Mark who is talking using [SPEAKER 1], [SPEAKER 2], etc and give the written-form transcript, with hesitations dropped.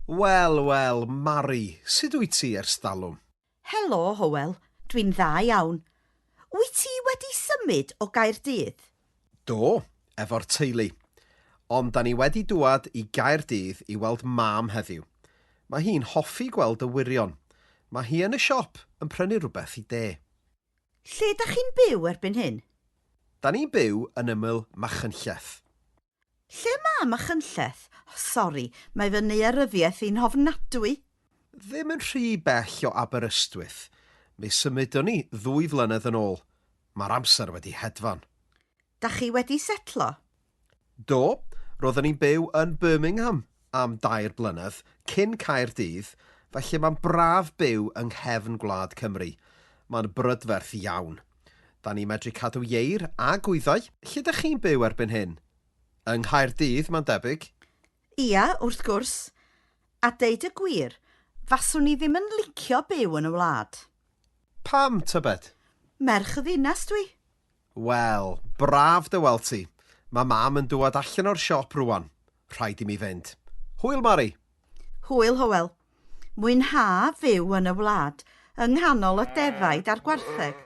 [SPEAKER 1] Wel, Mari, sut wyt ti ers dalwm?
[SPEAKER 2] Helo, Hywel. Dwi'n dda iawn. Wyt ti wedi symud o Gaerdydd?
[SPEAKER 1] Do, efo'r teulu. Ond da ni wedi dŵad i Gaerdydd i weld mam heddiw. Mae hi'n hoffi gweld y wirion. Mae hi yn y siop yn prynu rhywbeth i de.
[SPEAKER 2] Lle dach chi'n byw erbyn hyn?
[SPEAKER 1] Da ni'n byw yn ymyl Machynlleth.
[SPEAKER 2] Lle mae Machynlleth? Sori, mae fy nearyddiaeth i'n hofnadwy.
[SPEAKER 1] Ddim yn rhy bell o Aberystwyth. Mi symudon ni 2 flynedd yn ôl. Mae'r amser wedi hedfan.
[SPEAKER 2] Dach chi wedi setlo?
[SPEAKER 1] Do, roeddwn ni'n byw yn Birmingham am 2 blynedd, cyn Caerdydd, felly mae'n braf byw yng nghefn Gwlad Cymru. Mae'n brydferth iawn. Da ni'n medru cadw ieir a gwyddau. Lle dych chi'n byw erbyn hyn? Yng Nghaerdydd, mae'n debyg.
[SPEAKER 2] Ia, wrth gwrs. A deud y gwir, faswn ni ddim yn licio byw yn y wlad.
[SPEAKER 1] Pam, tybed?
[SPEAKER 2] Merch y ddinas dwi.
[SPEAKER 1] Wel, braf dy weld ti. Mae mam yn dŵad allan o'r siop rwan. Rhaid i mi fynd. Hwyl, Mari.
[SPEAKER 2] Hwyl, Hywel. Mwynha fyw yn y wlad, yng nghanol y defaid a'r gwartheg.